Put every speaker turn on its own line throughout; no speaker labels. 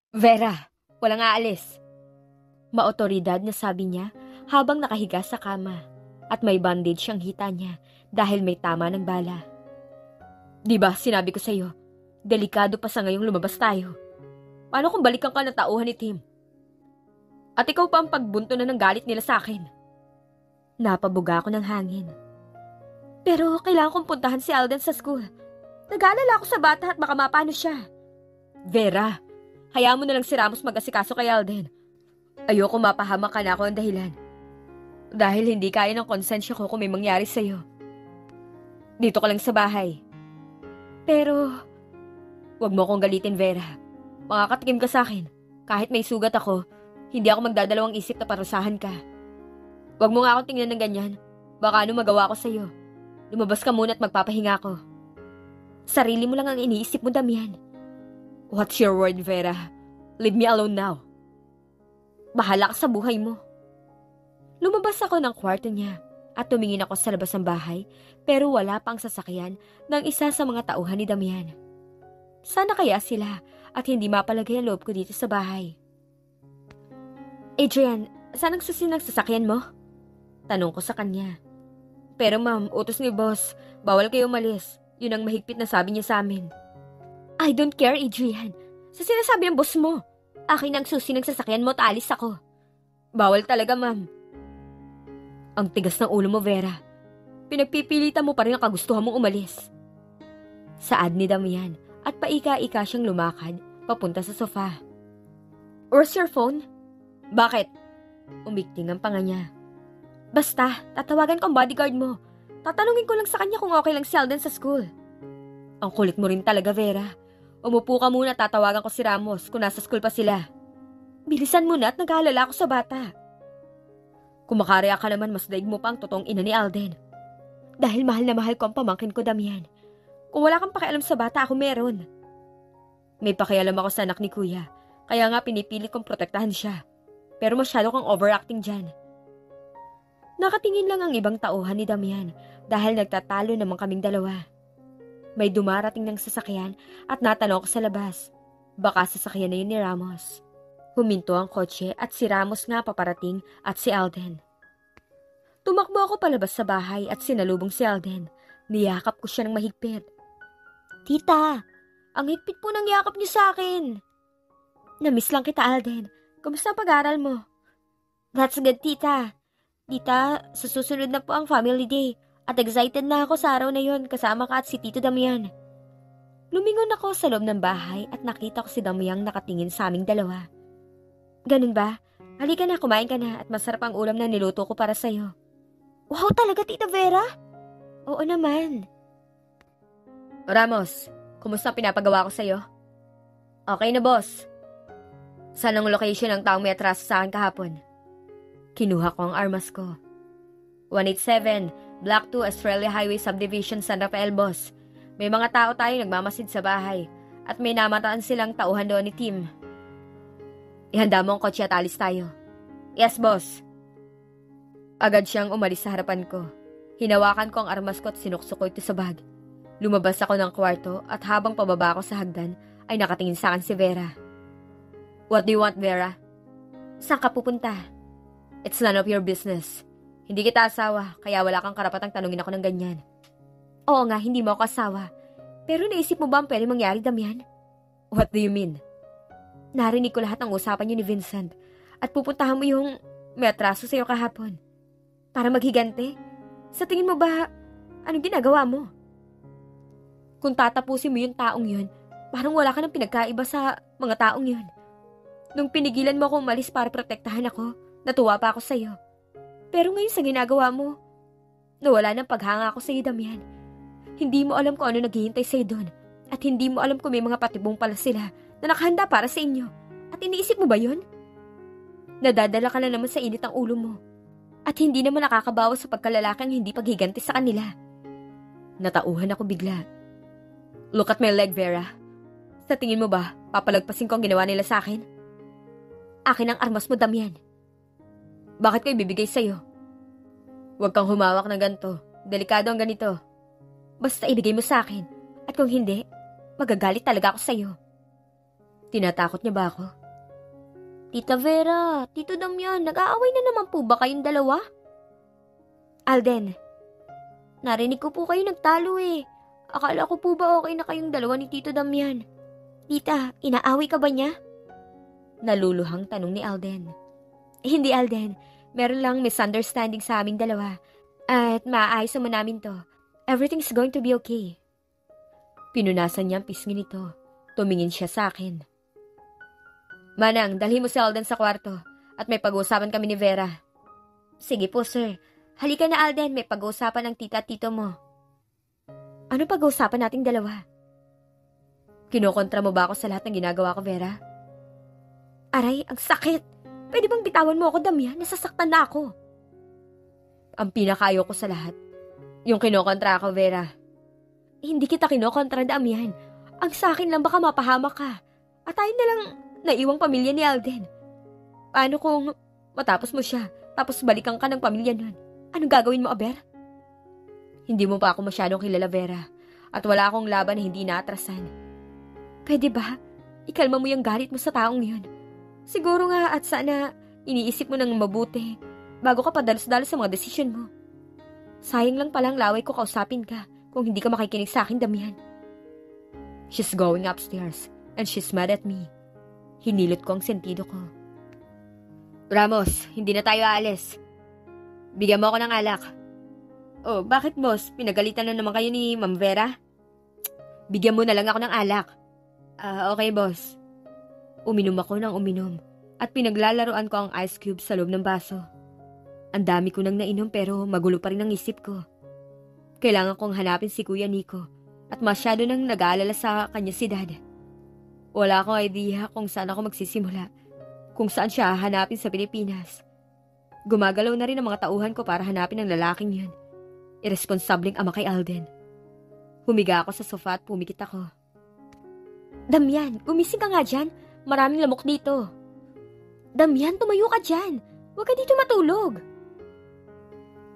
Vera, walang aalis. Maotoridad na sabi niya habang nakahiga sa kama at may bandage ang hita niya dahil may tama ng bala. Di ba sinabi ko sa'yo, delikado pa sa ngayong lumabas tayo. Paano kung balikan ka ng tauhan ni Tim? At ikaw pa ang pagbunto na ng galit nila sa akin. Napabuga ako ng hangin. Pero kailangan kong puntahan si Alden sa school. Nag-aalala ako sa bata at baka mapano siya. Vera, hayaan mo na lang si Ramos mag-asikaso kay Alden. Ayoko mapahamak ka na ako ang dahilan. Dahil hindi kaya ng konsensya ko kung may mangyari sa'yo. Dito ka lang sa bahay. Pero, wag mo akong galitin, Vera. Makakatikim ka sa akin. Kahit may sugat ako, hindi ako magdadalawang isip na parusahan ka. Wag mo nga akong tingnan ng ganyan. Baka ano magawa ko sa'yo. Lumabas ka muna at magpapahinga ko. Sarili mo lang ang iniisip mo, Damian. What's your word, Vera? Leave me alone now. Bahala ka sa buhay mo. Lumabas ako ng kwarto niya at tumingin ako sa labas ng bahay pero wala pang sasakyan ng isa sa mga tauhan ni Damian. Sana kaya sila at hindi mapalagay ang loob ko dito sa bahay. Adrian, saan ang susi ng sasakyan mo? Tanong ko sa kanya. Pero ma'am, utos ni boss, bawal kayo umalis. Yun ang mahigpit na sabi niya sa amin. I don't care, Adrian. Sa sinasabi ng boss mo. Akin ang susi ng sasakyan mo at alis ako. Bawal talaga, ma'am. Ang tigas ng ulo mo, Vera. Pinagpipilitan mo pa rin ang kagustuhan mong umalis. Saad ni Damian at paika-ika siyang lumakad papunta sa sofa. Where's your phone? Bakit? Umikting ang panga niya. Basta, tatawagan ko ang bodyguard mo. Tatanungin ko lang sa kanya kung okay lang si Alden sa school. Ang kulit mo rin talaga, Vera. Umupo ka muna, tatawagan ko si Ramos kung nasa school pa sila. Bilisan mo na at nag-aalala ako sa bata. Kung makarya ka naman, mas daig mo pa ang totoong ina ni Alden. Dahil mahal na mahal ko ang pamangkin ko, Damian. Kung wala kang pakialam sa bata, ako meron. May pakialam ako sa anak ni Kuya, kaya nga pinipili kong protektahan siya. Pero masyado kang overacting dyan. Nakatingin lang ang ibang tauhan ni Damian dahil nagtatalo naman kaming dalawa. May dumarating ng sasakyan at natanong ko sa labas. Baka sasakyan na yun ni Ramos. Huminto ang kotse at si Ramos nga paparating at si Alden. Tumakbo ako palabas sa bahay at sinalubong si Alden. Niyakap ko siya ng mahigpit. Tita, ang higpit po ng yakap niyo sa akin. Namiss lang kita, Alden. Kumusta ang pag-aaral mo? That's good, tita. Tita, sa susunod na po ang family day. At excited na ako sa araw na yon kasama ka at si Tito Damian. Lumingon ako sa loob ng bahay at nakita ko si Damian nakatingin sa aming dalawa. Ganun ba? Halika na, kumain ka na at masarap ang ulam na niluto ko para sa'yo. Wow, talaga, Tita Vera? Oo naman. Ramos, kumusta ang pinapagawa ko sa'yo? Okay na, boss. Saan ang location ng taong may atraso sa akin kahapon? Kinuha ko ang armas ko. 187, Block 2, Australia Highway Subdivision, San Rafael, boss. May mga tao tayo nagmamasid sa bahay at may namataan silang tauhan doon ni Tim. Ihanda mo ang kotse at alis tayo. Yes, boss. Agad siyang umalis sa harapan ko. Hinawakan ko ang armas ko at sinukso ko ito sa bag. Lumabas ako ng kwarto at habang pababa ako sa hagdan ay nakatingin sa akin si Vera. What do you want, Vera? Saan ka pupunta? It's none of your business. Hindi kita asawa, kaya wala kang karapatang tanungin ako ng ganyan. Oo nga, hindi mo ako asawa. Pero naisip mo ba ang pwede mangyari, Damian? What do you mean? Narinig ko lahat ng usapan niyo ni Vincent at pupuntahan mo yung may atraso sa'yo kahapon. Para maghigante? Sa tingin mo ba, anong ginagawa mo? Kung tatapusin mo yung taong yun, parang wala ka ng pinagkaiba sa mga taong yun. Nung pinigilan mo ako umalis para protektahan ako, natuwa pa ako sa'yo. Pero ngayon sa ginagawa mo, nawala ng paghanga ko sa iyo, Damian. Hindi mo alam kung ano naghihintay sa'yo doon. At hindi mo alam kung may mga patibong pala sila na nakahanda para sa inyo. At iniisip mo ba yun? Nadadala ka na naman sa init ang ulo mo. At hindi naman nakakabawas sa pagkalalaki ang hindi paghiganti sa kanila. Natauhan ako bigla. Look at my leg, Vera. Sa tingin mo ba, papalagpasin ko ang ginawa nila sa akin? Akin ang armas mo, Damian. Bakit ko ibibigay sa'yo? Huwag kang humawak ng ganito. Delikado ang ganito. Basta ibigay mo sa akin. At kung hindi, magagalit talaga ako sa'yo. Tinatakot niya ba ako? Tita Vera, Tito Damian, nag-aaway na naman po ba kayong dalawa? Alden, narinig ko po kayo nagtalo eh. Akala ko po ba okay na kayong dalawa ni Tito Damian? Tita, inaaway ka ba niya? Naluluhang tanong ni Alden. Hindi, Alden. Meron lang misunderstanding sa aming dalawa. At maaayos naman namin to. Everything's going to be okay. Pinunasan niya ang pisngi nito. Tumingin siya sa akin. Manang, dalhin mo si Alden sa kwarto at may pag-uusapan kami ni Vera. Sige po, sir. Halika na, Alden. May pag-uusapan ng tita at tito mo. Ano pag-uusapan nating dalawa? Kinokontra mo ba ako sa lahat ng ginagawa ko, Vera? Aray, ang sakit. Pwede bang bitawan mo ako, Damian? Nasasaktan na ako. Ang pinakayo ko sa lahat. Yung kinokontra ako, Vera. Hindi kita kinokontra, Damian. Ang sa akin lang baka mapahamak ka. At tayo na lang naiwang pamilya ni Alden. Paano kung matapos mo siya, tapos balikan ka ng pamilya nun? Anong gagawin mo, Aber? Hindi mo pa ako masyadong kilala, Vera. At wala akong laban na hindi naatrasan. Pwede ba? Ikalma mo yung galit mo sa taong yun. Siguro nga at sana iniisip mo ng mabuti bago ka padalos-dalos sa mga desisyon mo. Sayang lang palang laway ko kausapin ka kung hindi ka makikinig sa akin, Damian. She's going upstairs and she's mad at me. Hinilot ko ang sentido ko. Ramos, hindi na tayo aalis. Bigyan mo ako ng alak. Oh, bakit boss? Pinagalitan na naman kayo ni Ma'am Vera? Bigyan mo na lang ako ng alak. Okay boss. Uminom ako ng uminom at pinaglalaroan ko ang ice cube sa loob ng baso. Ang dami ko nang nainom pero magulo pa rin ang isip ko. Kailangan kong hanapin si Kuya Nico at masyado nang nag-aalala sa kanya si Dad. Wala akong idea kung saan ako magsisimula, kung saan siya hanapin sa Pilipinas. Gumagalaw na rin ang mga tauhan ko para hanapin ang lalaking yun. Irresponsableng ama kay Alden. Humiga ako sa sofa at pumikit ako. Damian, gumising ka nga dyan. Maraming lamok dito. Damian, tumayo ka dyan. Huwag ka dito matulog.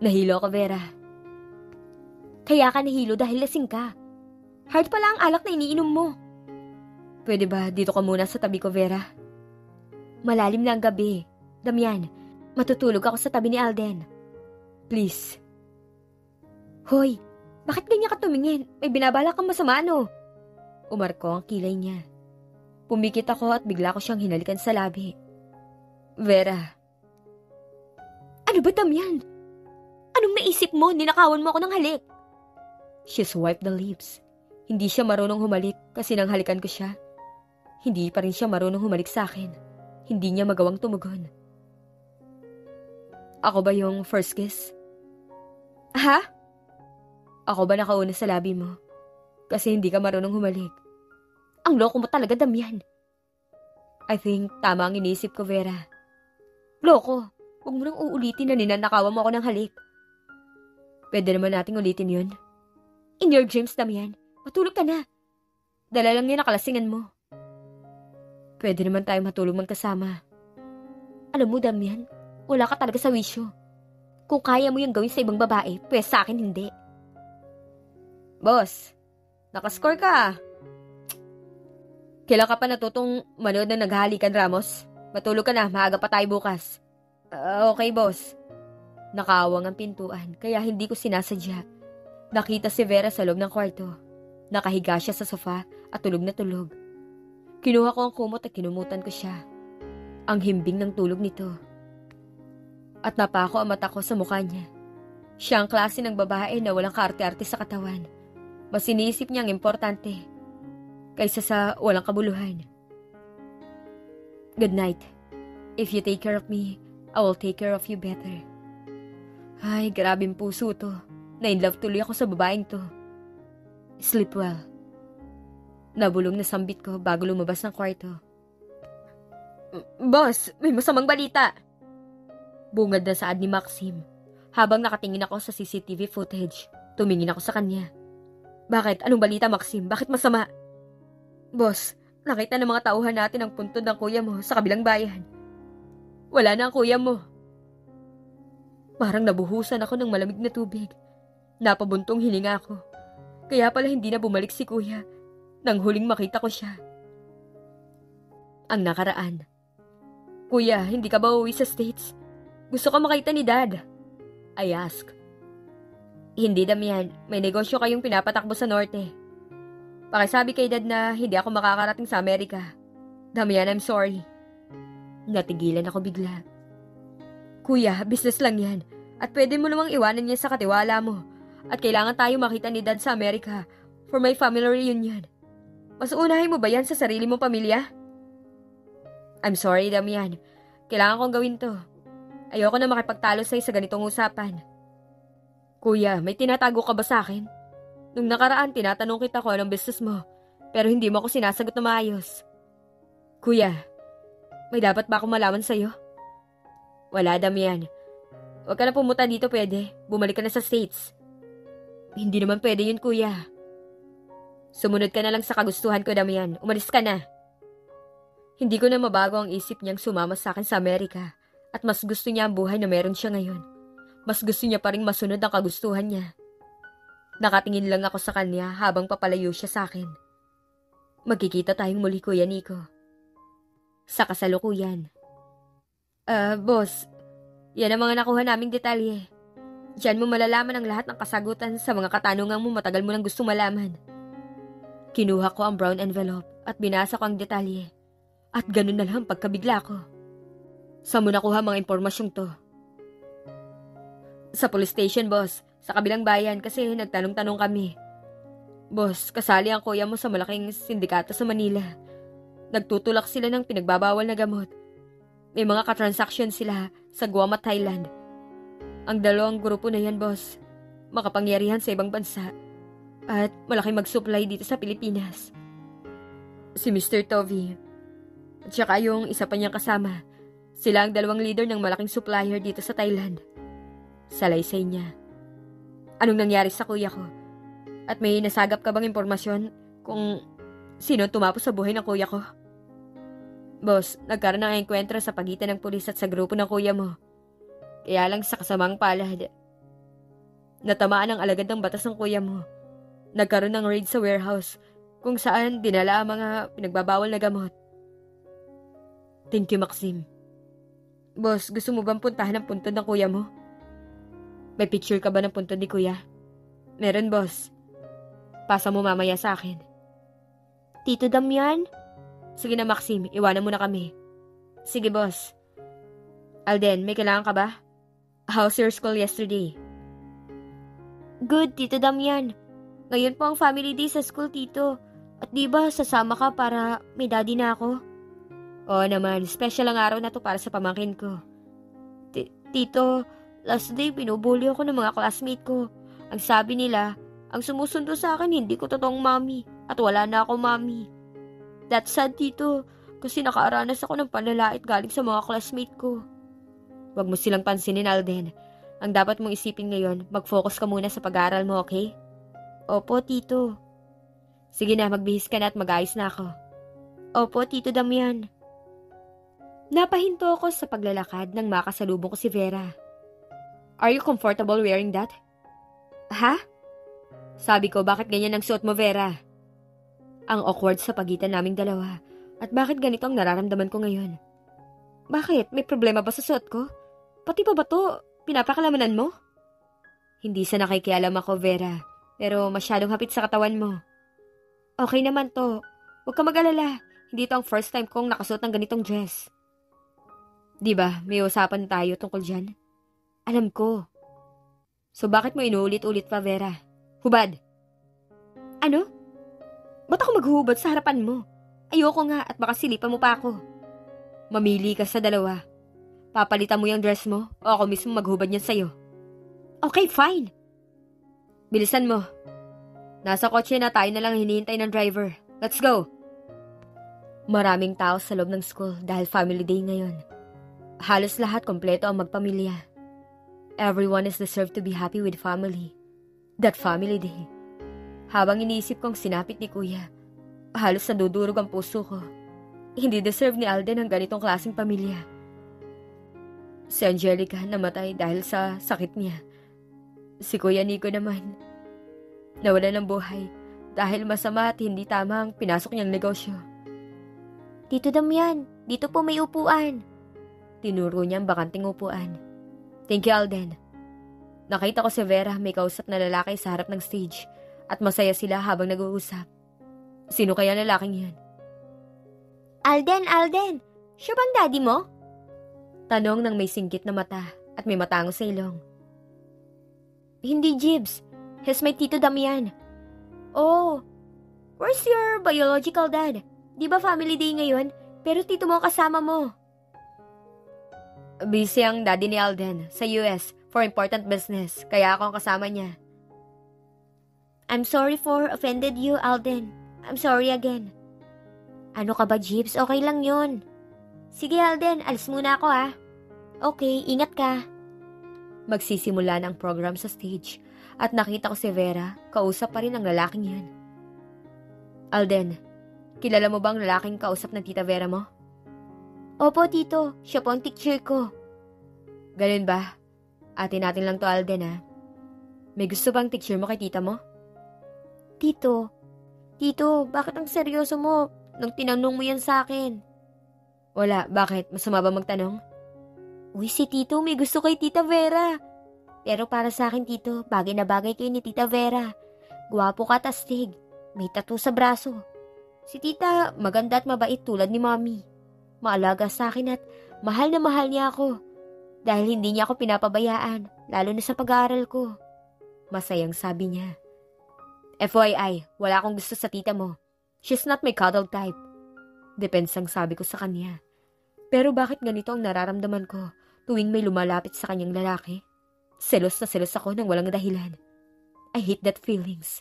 Nahilo ako, Vera. Kaya ka nahilo dahil lasing ka. Hard pala ang alak na iniinom mo. Pwede ba dito ka muna sa tabi ko, Vera? Malalim na ang gabi. Damian, matutulog ako sa tabi ni Alden. Please. Hoy, bakit ganyan ka tumingin? May binabala kang masama, ano? Umarko ang kilay niya. Pumikit ako at bigla ko siyang hinalikan sa labi. Vera. Ano ba, Damian? Anong naisip mo? Ninakawan mo ako ng halik. She swiped the lips. Hindi siya marunong humalik kasi nang halikan ko siya. Hindi pa rin siya marunong humalik sa akin. Hindi niya magawang tumugon. Ako ba yung first kiss? Ha? Ako ba nakauna sa labi mo? Kasi hindi ka marunong humalik. Ang loko mo talaga, Damian. I think tama ang iniisip ko, Vera. Loko, huwag mo nang uulitin na ninanakawan mo ako ng halik. Pwede naman nating ulitin yun. In your dreams, Damian. Matulog ka na. Dala lang yan nakalasingan mo. Pwede naman tayo matulog magkasama. Alam mo, Damian, wala ka talaga sa wisyo. Kung kaya mo yung gawin sa ibang babae, pues sa akin hindi. Boss, nakascore ka. Kailan ka pa natutong manood ng naghahalikan, Ramos? Matulog ka na, maaga pa tayo bukas. Okay, boss. Nakawang ang pintuan, kaya hindi ko sinasadya. Nakita si Vera sa loob ng kwarto. Nakahiga siya sa sofa at tulog na tulog. Kinuha ko ang kumot at kinumutan ko siya. Ang himbing ng tulog nito. At napako ang mata ko sa mukha niya. Siya ang klase ng babae na walang kaarte-arte sa katawan. Mas iniisip niyang importante kaysa sa walang kabuluhan. Good night. If you take care of me, I will take care of you better. Ay, grabing puso to. Na-inlove tuloy ako sa babaeng to. Sleep well. Nabulong na sambit ko bago lumabas ng kwarto. Boss, may masamang balita. Bungad na saad ni Maxim. Habang nakatingin ako sa CCTV footage, tumingin ako sa kanya. Bakit? Anong balita, Maxim? Bakit masama? Boss, nakita ng mga tauhan natin ang puntod ng kuya mo sa kabilang bayan. Wala na ang kuya mo. Parang nabuhusan ako ng malamig na tubig. Napabuntong hininga ako. Kaya pala hindi na bumalik si kuya nang huling makita ko siya. Ang nakaraan. Kuya, hindi ka ba uuwi sa States? Gusto ko makita ni Dad. I ask. Hindi, Damian. May negosyo kayong pinapatakbo sa norte. Pakisabi kay Dad na hindi ako makakarating sa Amerika. Damian, I'm sorry. Natigilan ako bigla. Kuya, business lang yan. At pwede mo namang iwanan niya sa katiwala mo. At kailangan tayo makita ni Dad sa Amerika for my family reunion. Mas unahin mo ba yan sa sarili mong pamilya? I'm sorry, Damian. Kailangan kong gawin to. Ayoko na makipagtalo sa'yo sa ganitong usapan. Kuya, may tinatago ka ba sa akin? Nung nakaraan, tinatanong kita kung anong business mo, pero hindi mo ako sinasagot na maayos. Kuya, may dapat ba akong malaman sa'yo? Wala, Damian. Huwag ka na pumunta dito, pwede. Bumalik ka na sa States. Hindi naman pwede yun, kuya. Sumunod ka na lang sa kagustuhan ko, Damian. Umalis ka na. Hindi ko na mabago ang isip niyang sumama sa akin sa Amerika at mas gusto niya ang buhay na meron siya ngayon. Mas gusto niya pa rin masunod ang kagustuhan niya. Nakatingin lang ako sa kanya habang papalayo siya sa akin. Magkikita tayong muli, Kuya Nico. Sa kasalukuyan. Boss, yan ang mga nakuha naming detalye. Diyan mo malalaman ang lahat ng kasagutan sa mga katanungan mo matagal mo nang gustong malaman. Kinuha ko ang brown envelope at binasa ko ang detalye. At ganun na lang pagkabigla ko. Saan mo nakuha mga impormasyong to? Sa police station, boss. Sa kabilang bayan kasi nagtanong-tanong kami. Boss, kasali ang kuya mo sa malaking sindikato sa Manila. Nagtutulak sila ng pinagbabawal na gamot. May mga katransaksyon sila sa Guam at Thailand. Ang dalawang grupo na yan, boss, makapangyarihan sa ibang bansa. At malaking mag-supply dito sa Pilipinas. Si Mr. Tovey. At saka yung isa pa niyang kasama. Sila ang dalawang leader ng malaking supplier dito sa Thailand. Salaysay niya. Anong nangyari sa kuya ko? At may nasagap ka bang impormasyon kung sino tumapos sa buhay ng kuya ko? Boss, nagkaroon ng engkwentro sa pagitan ng pulis at sa grupo ng kuya mo. Kaya lang sa kasamang palad. Natamaan ang alagad ng batas ng kuya mo. Nagkaroon ng raid sa warehouse kung saan dinala ang mga pinagbabawal na gamot. Thank you, Maxim. Boss, gusto mo bang puntahan ang puntod ng kuya mo? May picture ka ba ng puntod ni kuya? Meron, boss. Pasa mo mamaya sa akin. Tito Damian? Sige na, Maxim. Iwanan mo na kami. Sige, boss. Alden, may kailangan ka ba? How's your school yesterday? Good, Tito Damian. Ngayon po ang family day sa school, Tito. At di ba sasama ka para may daddy na ako? Oo naman, special ang araw na to para sa pamangkin ko. Tito, last day binubuli ako ng mga classmate ko. Ang sabi nila, ang sumusundo sa akin hindi ko totoong mami at wala na ako mami. That's sad, Tito, kasi nakaaranas ako ng panlalait galing sa mga classmate ko. Huwag mo silang pansinin, Alden. Ang dapat mong isipin ngayon, mag-focus ka muna sa pag-aaral mo, okay? Opo, Tito. Sige na, magbihis ka na at mag-ayos na ako. Opo, Tito Damian. Napahinto ako sa paglalakad nang makasalubong ko si Vera. Are you comfortable wearing that? Ha? Sabi ko, bakit ganyan ang suot mo, Vera? Ang awkward sa pagitan naming dalawa. At bakit ganito ang nararamdaman ko ngayon? Bakit? May problema ba sa suot ko? Pati pa ba to? Pinapakalamanan mo? Hindi sa nakikialam ako, Vera. Pero masyadong hapit sa katawan mo. Okay naman to. Huwag ka mag-alala. Hindi to ang first time kong nakasuot ng ganitong dress. Diba, may usapan tayo tungkol dyan? Alam ko. So bakit mo inuulit-ulit pa, Vera? Hubad! Ano? Ba't ako maghuhubad sa harapan mo? Ayoko nga at baka silipan mo pa ako. Mamili ka sa dalawa. Papalitan mo yung dress mo o ako mismo maghubad niyan sa'yo. Okay, fine. Bilisan mo. Nasa kotse na, tayo na lang hinihintay ng driver. Let's go! Maraming tao sa loob ng school dahil family day ngayon. Halos lahat kompleto ang magpamilya. Everyone is deserved to be happy with family. That family day. Habang iniisip kong sinapit ni Kuya, halos nadudurog ang puso ko. Hindi deserve ni Alden ang ganitong klaseng pamilya. Si Angelica namatay dahil sa sakit niya. Si Kuya Nico naman, nawala ng buhay dahil masama at hindi tama ang pinasok niyang negosyo. Tito Damian, dito po may upuan. Tinuro niya ang bakanting upuan. Thank you, Alden. Nakita ko si Vera may kausap na lalaki sa harap ng stage at masaya sila habang nag-uusap. Sino kaya lalaking yan? Alden! Siya bang daddy mo? Tanong ng may singkit na mata at may matangos sa ilong. Hindi, Jibs. He's my Tito Damian. Oh, where's your biological dad? Di ba family day ngayon? Pero tito mo kasama mo. Busy ang daddy ni Alden sa US for important business, kaya ako ang kasama niya. I'm sorry for offended you, Alden. I'm sorry again. Ano ka ba, Jibs? Okay lang yun. Sige, Alden. Alis muna ako, ah. Okay, ingat ka. Magsisimula na ang program sa stage at nakita ko si Vera, kausap pa rin ang lalaking yan. Alden, kilala mo ba ang lalaking kausap ng Tita Vera mo? Opo, Tito. Siya po ang teacher ko. Ganun ba? Atin natin lang to, Alden, ha? May gusto bang teacher mo kay tita mo? Tito, bakit ang seryoso mo nung tinanong mo yan sa akin? Wala, bakit? Masama ba magtanong? Uy, si Tito may gusto kay Tita Vera. Pero para sa akin, Tito, bagay na bagay kayo ni Tita Vera. Gwapo ka at astig. May tattoo sa braso. Si Tita, maganda at mabait tulad ni Mommy. Maalaga sa akin at mahal na mahal niya ako. Dahil hindi niya ako pinapabayaan, lalo na sa pag-aaral ko. Masayang sabi niya. FYI, wala akong gusto sa tita mo. She's not my cuddle type. Depensang sabi ko sa kanya. Pero bakit ganito ang nararamdaman ko tuwing may lumalapit sa kanyang lalaki? Selos na selos ako nang walang dahilan. I hate that feelings.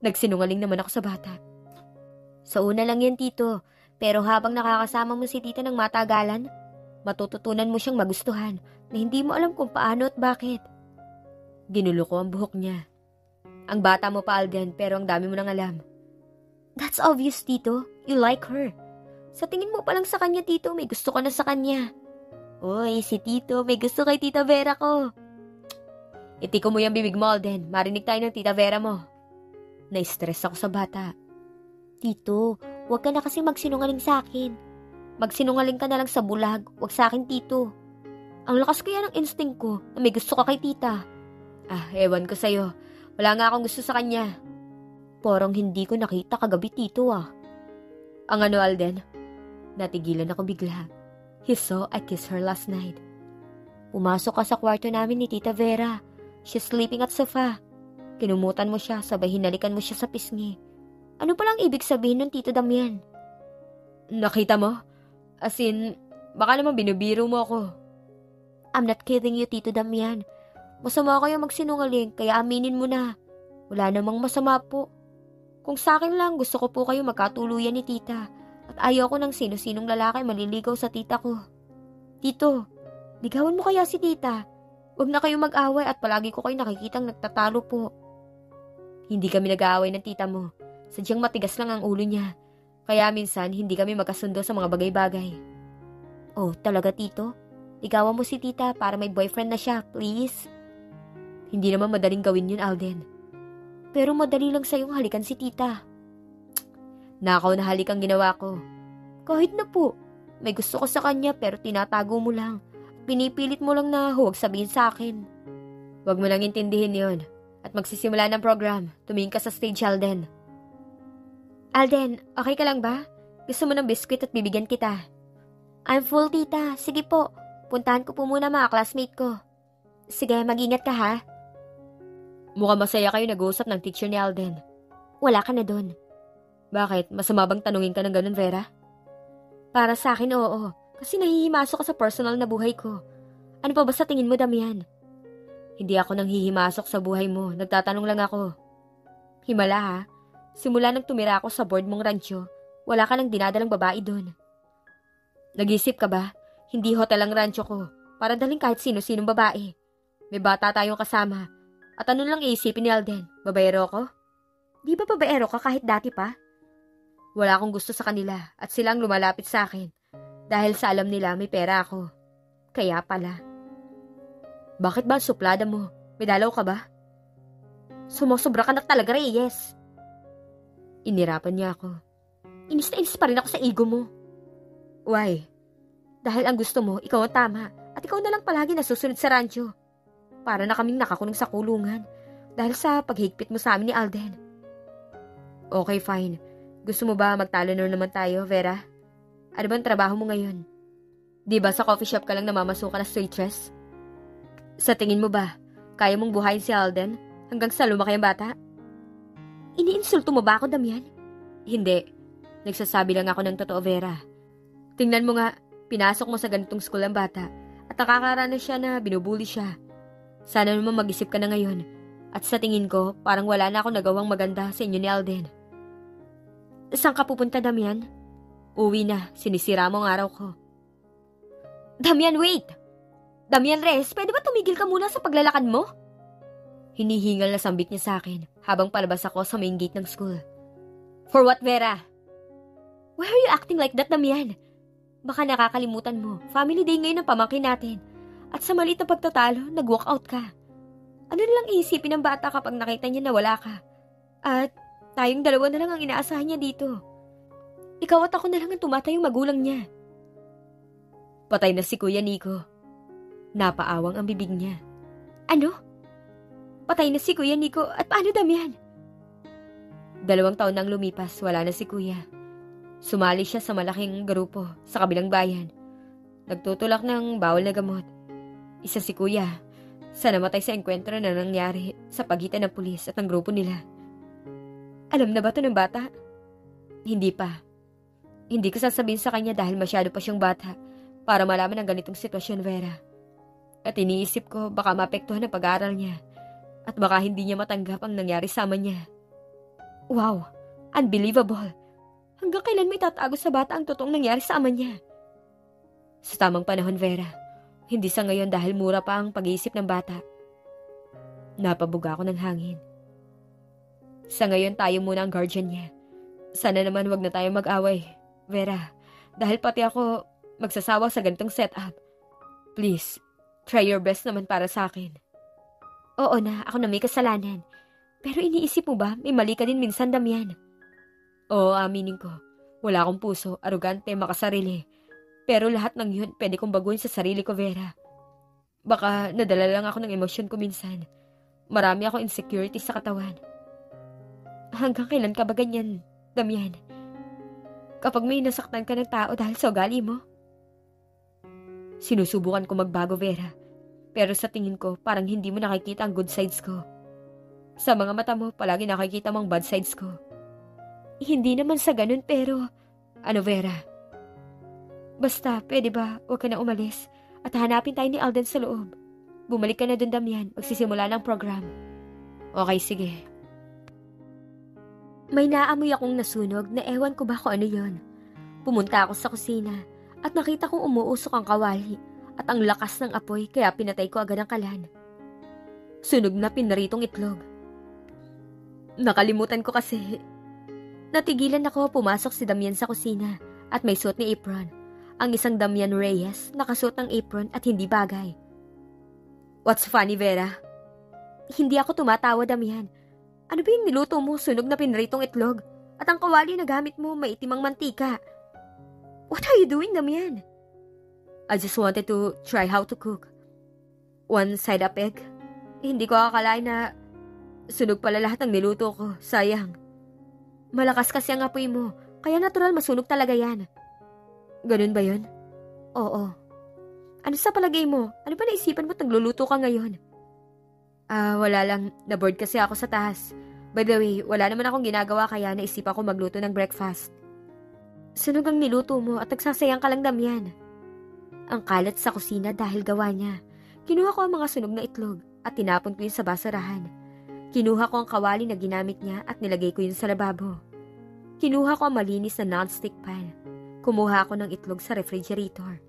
Nagsinungaling naman ako sa bata. Sa una lang yan, Tito. Pero habang nakakasama mo si tita ng matagalan, matututunan mo siyang magustuhan na hindi mo alam kung paano at bakit. Ginulo ko ang buhok niya. Ang bata mo pa, Alden, pero ang dami mo nang alam. That's obvious, Tito. You like her. Sa tingin mo pa lang sa kanya, Tito, may gusto ka na sa kanya. Uy, si Tito, may gusto kay Tita Vera ko. Itiko mo yung bibig mo, Alden. Marinig tayo ng Tita Vera mo. Na-stress ako sa bata. Tito, huwag ka na kasi magsinungaling sa akin. Magsinungaling ka na lang sa bulag, huwag sa akin, Tito. Ang lakas kaya ng instinct ko na may gusto ka kay tita. Ewan ko sa'yo. Wala nga akong gusto sa kanya. Parang hindi ko nakita kagabi, Tito, Ang ano, Alden? Natigilan ako bigla. He saw I kissed her last night. Pumasok ka sa kwarto namin ni Tita Vera. She's sleeping at sofa. Kinumutan mo siya, sabay hinalikan mo siya sa pisngi. Ano palang ibig sabihin ng Tito Damian? Nakita mo? As in, baka naman binubiro mo ako. I'm not kidding you, Tito Damian. Masama kayo magsinungaling, kaya aminin mo na. Wala namang masama po. Kung sa akin lang, gusto ko po kayo magkatuluyan ni tita. At ayaw ko ng sino-sinong lalaki maliligaw sa tita ko. Tito, ligawan mo kaya si tita. Huwag na kayo mag-away at palagi ko kayo nakikitang nagtatalo po. Hindi kami nag-aaway ng tita mo. Sadyang matigas lang ang ulo niya. Kaya minsan, hindi kami magkasundo sa mga bagay-bagay. Oh, talaga, Tito? Ligawan mo si tita para may boyfriend na siya, please. Hindi naman madaling gawin yun, Alden. Pero madali lang sa'yong halikan si tita. Nakaw na halik ang ginawa ko. Kahit na po, may gusto ko sa kanya pero tinatago mo lang. Pinipilit mo lang na huwag sabihin sa akin. Huwag mo nang intindihin yon. At magsisimula ng program. Tumingin ka sa stage, Alden. Alden, okay ka lang ba? Gusto mo ng biskwit at bibigyan kita? I'm full, tita. Sige po. Puntahan ko po muna mga classmate ko. Sige, mag-ingat ka ha. Mukhang masaya kayo nag-uusap ng teacher ni Alden. Wala ka na dun. Bakit? Masama bang tanungin ka ng ganun, Vera? Para sa akin, oo. Kasi nahihimasok ka sa personal na buhay ko. Ano pa ba sa tingin mo, Damian? Hindi ako nang hihimasok sa buhay mo. Nagtatanong lang ako. Himala ha. Simula nang tumira ako sa board mong rancho, wala ka nang dinadalang babae doon. Nag-isip ka ba? Hindi hotel ang rancho ko. Para daling kahit sino-sinong babae. May bata tayong kasama. At ano lang iisipin ni Alden? Babaero ko? Di ba babaero ka kahit dati pa? Wala akong gusto sa kanila at silang lumalapit sa akin. Dahil sa alam nila may pera ako. Kaya pala. Bakit ba suplada mo? May dalaw ka ba? Sumusobra ka na talaga, Reyes. Inirapan niya ako. Inis na inis pa rin ako sa ego mo. Why? Dahil ang gusto mo, ikaw ang tama. At ikaw na lang palagi nasusunod sa rancho. Para na kaming nakakulong sa kulungan. Dahil sa paghigpit mo sa amin ni Alden. Okay, fine. Gusto mo ba magtalo na naman tayo, Vera? Ano bang trabaho mo ngayon? Di ba sa coffee shop ka lang namamasukan na waitress? Sa tingin mo ba, kaya mong buhayin si Alden hanggang sa lumaki ang bata? Iniinsulto mo ba ako, Damian? Hindi. Nagsasabi lang ako ng totoo, Vera. Tingnan mo nga, pinasok mo sa ganitong school ang bata at nakakaranas siya na binubuli siya. Sana naman mag-isip ka na ngayon. At sa tingin ko, parang wala na akong nagawang maganda sa inyo ni Alden. Saan ka pupunta, Damian? Uwi na, sinisira mo ang araw ko. Damian, wait! Damian Reyes, pwede ba tumigil ka muna sa paglalakad mo? Hinihingal na sambit niya sa akin habang palabas ako sa main gate ng school. For what, Vera? Why are you acting like that, Damian? Baka nakakalimutan mo, family day ngayon ang pamangkin natin. At sa maliit na pagtatalo, nag-walk out ka. Ano nilang iisipin ng bata kapag nakita niya na wala ka? At tayong dalawa na lang ang inaasahan niya dito. Ikaw at ako na lang ang tumatayong magulang niya. Patay na si Kuya Nico. Napaawang ang bibig niya. Ano? Patay na si Kuya Nico at paano, Damian? 2 taon nang lumipas, wala na si Kuya. Sumali siya sa malaking grupo sa kabilang bayan. Nagtutulak ng bawal na gamot. Isa si Kuya. Sa namatay sa engkwentro na nangyari sa pagitan ng pulis at ng grupo nila. Alam na ba ito ng bata? Hindi pa. Hindi ko sasabihin sa kanya dahil masyado pa siyang bata para malaman ang ganitong sitwasyon, Vera. At iniisip ko baka maapektuhan ang pag-aaral niya at baka hindi niya matanggap ang nangyari sa ama niya. Wow, unbelievable. Hanggang kailan may tatago sa bata ang totoong nangyari sa ama niya? Sa tamang panahon, Vera. Hindi sa ngayon dahil mura pa ang pag-iisip ng bata. Napabuga ako ng hangin. Sa ngayon tayo muna ang guardian niya. Sana naman wag na tayo mag-away, Vera. Dahil pati ako magsasawa sa ganitong setup. Please, try your best naman para sa akin. Oo na, ako na may kasalanan. Pero iniisip mo ba, may mali ka din minsan, Damian? Oo, aminin ko. Wala akong puso, arugante, makasarili. Pero lahat ng yun, pwede kong baguhin sa sarili ko, Vera. Baka nadala lang ako ng emosyon ko minsan. Marami akong insecurity sa katawan. Hanggang kailan ka ba ganyan, Damian? Kapag may nasaktan ka ng tao dahil sa ugali mo? Sinusubukan ko magbago, Vera. Pero sa tingin ko, parang hindi mo nakikita ang good sides ko. Sa mga mata mo, palagi nakikita mo ang bad sides ko. Hindi naman sa ganun, pero... Ano, Vera? Basta, pwede ba, huwag ka na umalis at hanapin tayo ni Alden sa loob. Bumalik ka na dun, Damian. Magsisimula ng program. Okay, sige. May naamoy akong nasunog na ewan ko ba kung ano yon. Pumunta ako sa kusina at nakita kong umuusok ang kawali at ang lakas ng apoy kaya pinatay ko agad ang kalan. Sunog na pinaritong itlog. Nakalimutan ko kasi. Natigilan ako, pumasok si Damian sa kusina at may suot ni apron. Ang isang Damian Reyes, nakasuot ng apron at hindi bagay. What's funny, Vera? Hindi ako tumatawa, Damian. Ano ba yung niluto mo, sunog na pinritong itlog? At ang kawali na gamit mo, maitim ang mantika. What are you doing, Damian? I just wanted to try how to cook. One side up egg. Hindi ko akalain na sunog pala lahat ng niluto ko. Sayang. Malakas kasi ang apoy mo, kaya natural masunog talaga yan. Ganun ba yun? Oo. Ano sa palagay mo? Ano ba naisipan mo't nagluluto ka ngayon? Wala lang. Na-bored kasi ako sa taas. By the way, wala naman akong ginagawa kaya naisipan ko magluto ng breakfast. Sunog ang niluto mo at nagsasayang ka lang, Damian. Ang kalat sa kusina dahil gawa niya. Kinuha ko ang mga sunog na itlog at tinapon ko yun sa basurahan. Kinuha ko ang kawali na ginamit niya at nilagay ko yun sa lababo. Kinuha ko ang malinis na non-stick pan. Kumuha ako ng itlog sa refrigerator.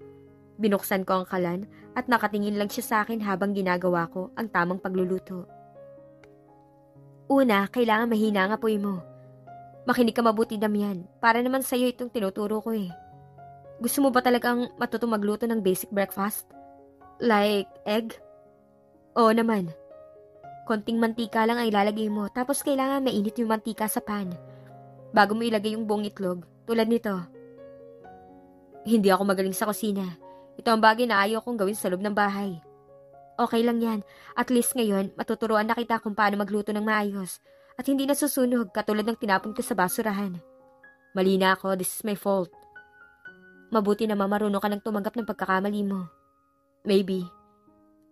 Binuksan ko ang kalan at nakatingin lang siya sa akin habang ginagawa ko ang tamang pagluluto. Una, kailangan mahina ang apoy mo. Makinig ka mabuti, Damian. Para naman sa'yo itong tinuturo ko eh. Gusto mo ba talagang matutong magluto ng basic breakfast? Like egg? Oo naman. Konting mantika lang ang ilalagay mo tapos kailangan mainit yung mantika sa pan. Bago mo ilagay yung buong itlog, tulad nito. Hindi ako magaling sa kusina. Ito ang bagay na ayaw kong gawin sa loob ng bahay. Okay lang yan. At least ngayon, matuturuan na kita kung paano magluto ng maayos. At hindi nasusunog katulad ng tinapon ko sa basurahan. Mali na ako, this is my fault. Mabuti na marunong ka nang tumanggap ng pagkakamali mo. Maybe.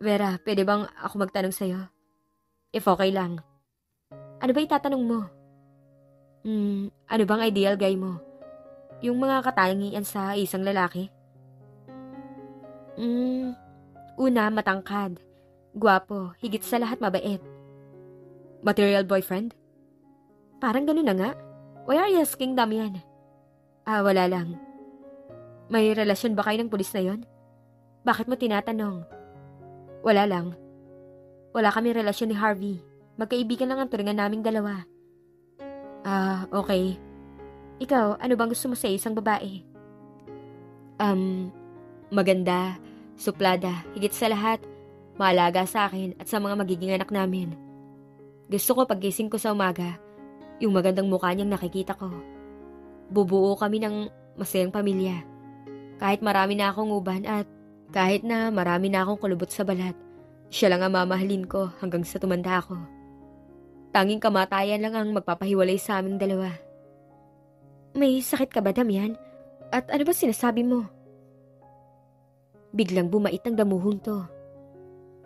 Vera, pwede bang ako magtanong sa'yo? If okay lang. Ano ba itatanong mo? Ano bang ideal guy mo? Yung mga katangian sa isang lalaki? Una, matangkad. Gwapo, higit sa lahat mabait. Material boyfriend? Parang ganun na nga. Why are you asking, Damian? Wala lang. May relasyon ba kayo ng pulis na yon? Bakit mo tinatanong? Wala lang. Wala kami relasyon ni Harvey. Magkaibigan lang ang turingan naming dalawa. Okay. Ikaw, ano bang gusto mo sa isang babae? Maganda, suplada, higit sa lahat, maalaga sa akin at sa mga magiging anak namin. Gusto ko paggising ko sa umaga, yung magandang mukha niyang nakikita ko. Bubuo kami ng masayang pamilya. Kahit marami na akong uban at kahit na marami na akong kulubot sa balat, siya lang ang mamahalin ko hanggang sa tumanda ako. Tanging kamatayan lang ang magpapahiwalay sa aming dalawa. May sakit ka ba, Damian? At ano ba sinasabi mo? Biglang bumait ang damuhong to.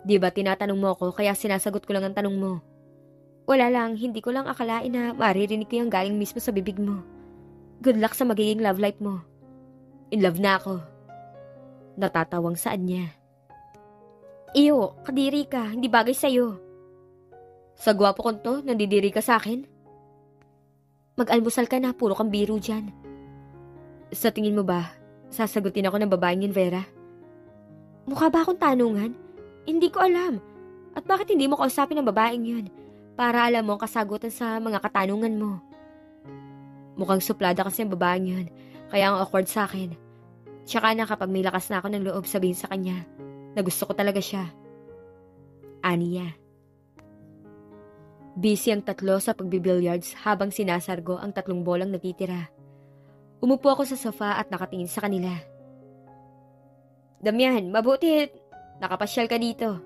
Di ba tinatanong mo ako kaya sinasagot ko lang ang tanong mo? Wala lang, hindi ko lang akalain na maririnig ko yung galing mismo sa bibig mo. Good luck sa magiging love life mo. In love na ako. Natatawang saan niya. Iyo, kadiri ka, hindi bagay sa'yo. Sa gwapo kong to, nandidiri ka sa akin? Mag-almusal ka na, puro kang biro dyan. Sa tingin mo ba, sasagutin ako ng babaeng yun, Vera? Mukha ba akong tanungan? Hindi ko alam. At bakit hindi mo kausapin ang babaeng yun? Para alam mo ang kasagutan sa mga katanungan mo. Mukhang suplada kasi ang babaeng yun, kaya ang awkward sa akin. Tsaka na kapag may lakas na ako ng loob sabihin sa kanya na gusto ko talaga siya. Aniya. Busy ang tatlo sa pagbibilliards habang sinasargo ang 3 bolang natitira. Umupo ako sa sofa at nakatingin sa kanila. Damian, mabuti nakapasyal ka dito.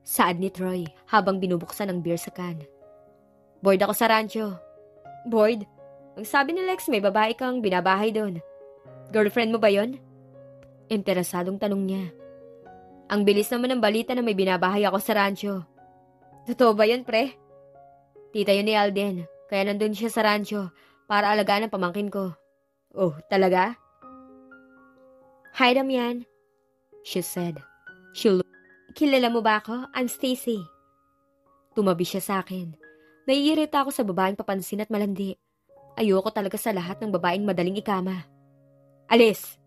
Saad ni Troy habang binubuksan ang beer sa can. Bored ako sa rancho. Bored? Ang sabi ni Lex may babae kang binabahay doon. Girlfriend mo ba yon? Interesadong tanong niya. Ang bilis naman ng balita na may binabahay ako sa rancho. Totoo ba yun, pre? Tita yun ni Alden, kaya nandun siya sa rancho para alagaan ang pamangkin ko. Oh, talaga? Hi, Damian, she said. Kilala mo ba ako? I'm Stacy. Tumabi siya sa akin. Naiirita ako sa babaeng papansin at malandi. Ayoko talaga sa lahat ng babaeng madaling ikama. Alis!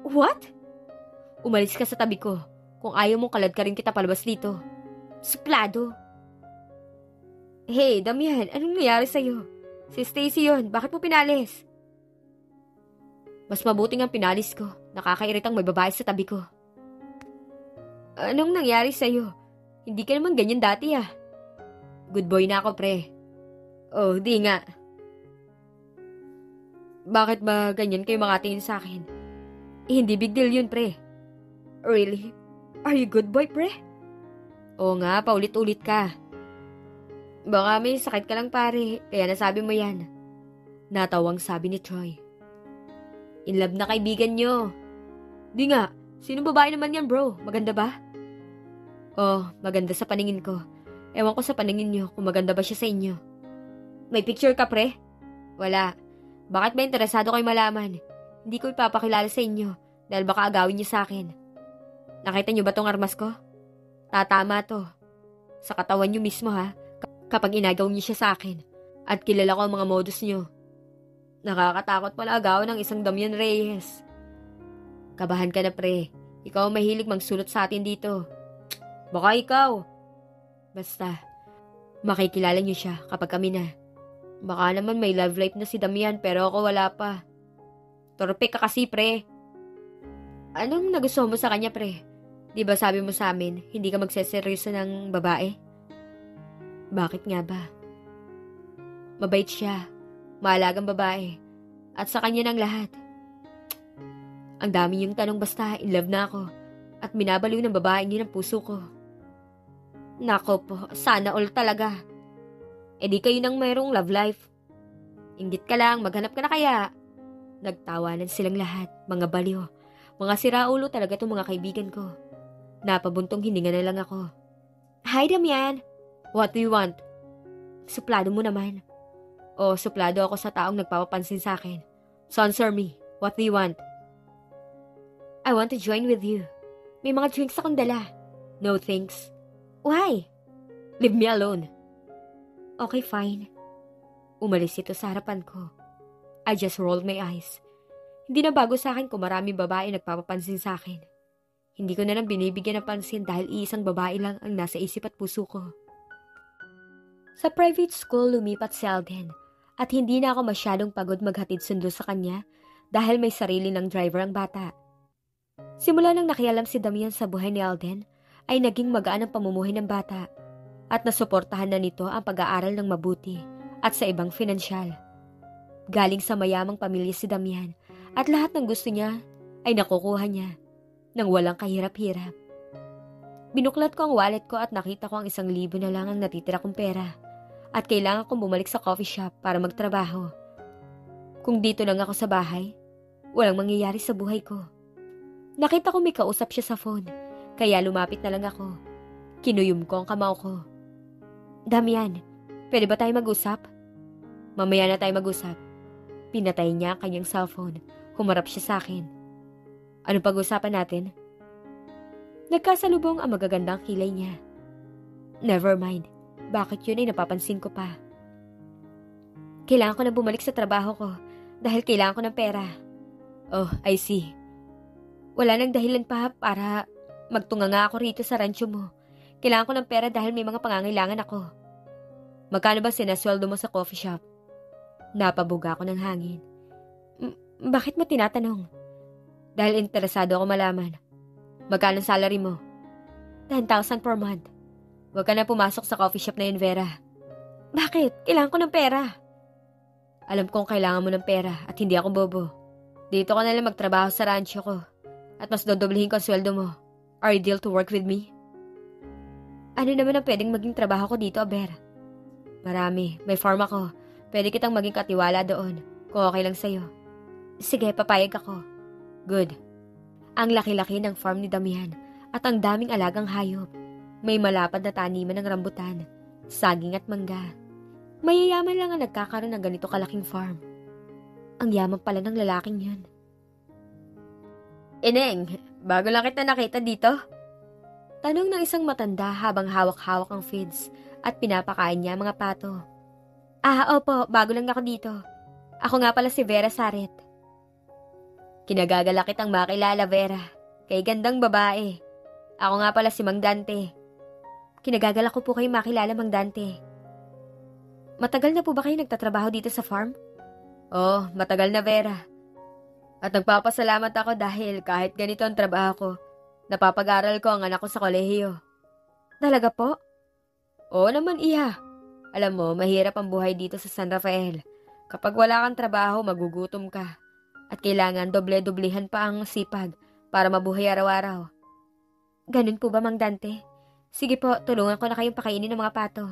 What? Umalis ka sa tabi ko. Kung ayaw mong kalad ka rin kita palabas dito. Suplado! Hey, Damian, anong nangyari sa'yo? Si Stacy yun, bakit mo pinalis? Mas mabuting ang pinalis ko. Nakakairitang may babae sa tabi ko. Anong nangyari sa'yo? Hindi ka naman ganyan dati ah. Good boy na ako, pre. Oh, di nga. Bakit ba ganyan kayo makatingin sa akin? Hindi big deal yun, pre. Really? Are you good boy, pre? Oo nga, paulit-ulit ka. Baka may sakit ka lang, pare, kaya nasabi mo yan. Natawang sabi ni Troy. In love na kaibigan nyo. Di nga, sinong babae naman yan, bro? Maganda ba? Oh, maganda sa paningin ko. Ewan ko sa paningin nyo kung maganda ba siya sa inyo. May picture ka, pre? Wala. Bakit ba interesado kayo malaman? Hindi ko ipapakilala sa inyo dahil baka agawin niyo sa akin. Nakita niyo ba tong armas ko? Tatama to. Sa katawan niyo mismo ha, kapag inagaw niyo siya sa akin. At kilala ko ang mga modus niyo. Nakakatakot pala agawan ng isang Damian Reyes. Kabahan ka na, pre. Ikaw ang mahilig magsulot sa atin dito. Baka ikaw. Basta, makikilala niyo siya kapag kami na. Baka naman may love life na si Damian pero ako wala pa. Torpe ka kasi, pre. Anong nagustuhan mo sa kanya, pre? Di ba sabi mo sa amin, hindi ka magseseryoso ng babae? Bakit nga ba? Mabait siya, maalagang babae, at sa kanya ng lahat. Ang dami yung tanong basta in love na ako at minabaliw ng babaeng yun ang puso ko. Nako po, sana all talaga. E di kayo nang mayroong love life. Inggit ka lang, maghanap ka na kaya. Nagtawanan silang lahat, mga baliw. Mga siraulo talaga itong mga kaibigan ko. Napabuntong hininga na lang ako. Hi, Damian! What do you want? Suplado mo naman. O, suplado ako sa taong nagpapapansin sa akin. So answer me, what do you want? I want to join with you. May mga drinks akong dala. No thanks. Why? Leave me alone. Okay, fine. Umalis ito sa harapan ko. I just rolled my eyes. Hindi na bago sa akin kung maraming babae nagpapapansin sa akin. Hindi ko na lang binibigyan ng pansin dahil iisang babae lang ang nasa isip at puso ko. Sa private school lumipat si Alden at hindi na ako masyadong pagod maghatid sundo sa kanya dahil may sarili ng driver ang bata. Simula nang nakialam si Damian sa buhay ni Alden, ay naging magaan ang pamumuhay ng bata at nasuportahan na nito ang pag-aaral ng mabuti at sa ibang finansyal. Galing sa mayamang pamilya si Damian at lahat ng gusto niya ay nakukuha niya nang walang kahirap-hirap. Binuklat ko ang wallet ko at nakita ko ang 1,000 na lang ang natitira kong pera at kailangan kong bumalik sa coffee shop para magtrabaho. Kung dito lang ako sa bahay, walang mangyayari sa buhay ko. Nakita ko may kausap siya sa phone, kaya lumapit na lang ako. Kinuyom ko ang kamao ko. Damian, pwede ba tayo mag-usap? Mamaya na tayo mag-usap. Pinatay niya ang kanyang cellphone. Humarap siya sa akin. Ano pag-usapan natin? Nagkasalubong ang magagandang kilay niya. Never mind. Bakit yun ay napapansin ko pa? Kailangan ko na bumalik sa trabaho ko dahil kailangan ko ng pera. Oh, I see. Wala nang dahilan pa para magtunganga ako rito sa rancho mo. Kailangan ko ng pera dahil may mga pangangailangan ako. Magkano ba sinasweldo mo sa coffee shop? Napabuga ako ng hangin. Bakit mo tinatanong? Dahil interesado ako malaman. Magkano salary mo? 10,000 per month. Huwag ka na pumasok sa coffee shop na yun, Vera. Bakit? Kailangan ko ng pera. Alam kong kailangan mo ng pera at hindi ako bobo. Dito ka na lang magtrabaho sa rancho ko at mas dodoblihin ko ang sweldo mo. Are you deal to work with me? Ano naman ang pwedeng maging trabaho ko dito, Aber? Marami. May farm ako. Pwede kitang maging katiwala doon kung okay lang sa'yo. Sige, papayag ako. Good. Ang laki-laki ng farm ni Damian at ang daming alagang hayop. May malapad na taniman ng rambutan, saging at mangga. Mayayaman lang ang nagkakaroon ng ganito kalaking farm. Ang yaman pala ng lalaking yun. Ineng, bago lang kita nakita dito? Tanong ng isang matanda habang hawak-hawak ang feeds at pinapakain niya mga pato. Opo, bago lang ako dito. Ako nga pala si Vera Saret. Kinagagala kitang makilala, Vera. Kay gandang babae. Ako nga pala si Mang Dante. Kinagagala ko po kayo makilala, Mang Dante. Matagal na po ba kayo nagtatrabaho dito sa farm? Oh, matagal na, Vera. At nagpapasalamat ako dahil kahit ganito ang trabaho ko, napapag-aral ko ang anak ko sa kolehiyo. Talaga po? Oo naman, Iha. Alam mo, mahirap ang buhay dito sa San Rafael. Kapag wala kang trabaho, magugutom ka. At kailangan doble-doblehan pa ang sipag para mabuhay araw-araw. Ganun po ba, Mang Dante? Sige po, tulungan ko na kayong pakainin ng mga pato.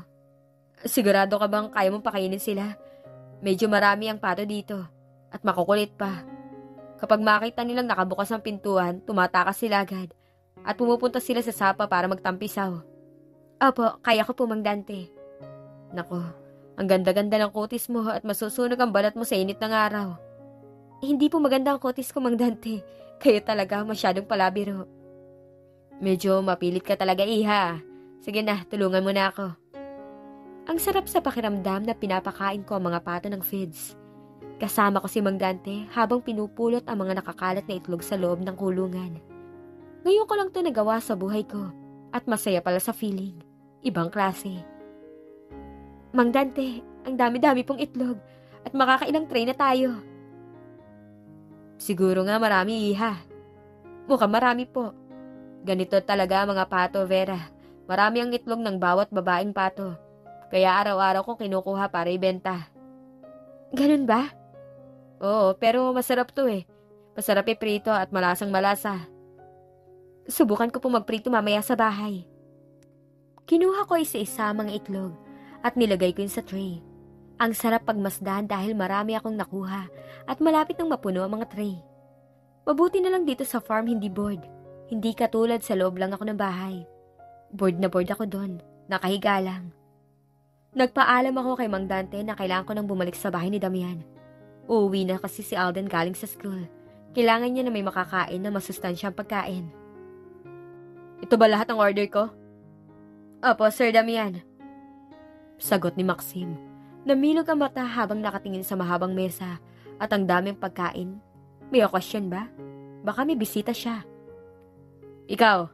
Sigurado ka bang kaya mong pakainin sila? Medyo marami ang pato dito at makukulit pa. Kapag makita nilang nakabukas ang pintuan, tumatakas sila agad at pumupunta sila sa sapa para magtampisaw. Opo, kaya ko po, Mang Dante. Nako, ang ganda-ganda ng kutis mo at masusunog ang balat mo sa init ng araw. Hindi po maganda ang kutis ko, Mang Dante. Kayo talaga masyadong palabiro. Medyo mapilit ka talaga, Iha. Sige na, tulungan mo na ako. Ang sarap sa pakiramdam na pinapakain ko ang mga pato ng feeds. Kasama ko si Mang Dante habang pinupulot ang mga nakakalat na itlog sa loob ng kulungan. Ngayon ko lang ito nagawa sa buhay ko at masaya pala sa feeling. Ibang klase. Mang Dante, ang dami-dami pong itlog at makakailang tray na tayo. Siguro nga marami, Iha. Mukhang marami po. Ganito talaga mga pato, Vera. Marami ang itlog ng bawat babaeng pato. Kaya araw-araw kong kinukuha para ibenta. Ganun ba? Oo, pero masarap to eh. Masarap iprito at malasang malasa. Subukan ko po magprito mamaya sa bahay. Kinuha ko isa-isa ang mga itlog at nilagay ko yun sa tray. Ang sarap pagmasdan dahil marami akong nakuha at malapit nang mapuno ang mga tray. Mabuti na lang dito sa farm hindi bored. Hindi katulad sa loob lang ako ng bahay. Bored na bored ako doon. Nakahiga lang. Nagpaalam ako kay Mang Dante na kailangan ko nang bumalik sa bahay ni Damian. Uuwi na kasi si Alden galing sa school. Kailangan niya na may makakain na masustansyang pagkain. Ito ba lahat ng order ko? Opo, Sir Damian. Sagot ni Maxim. Namilog ang mata habang nakatingin sa mahabang mesa at ang daming pagkain. May okasyon ba? Baka may bisita siya. Ikaw.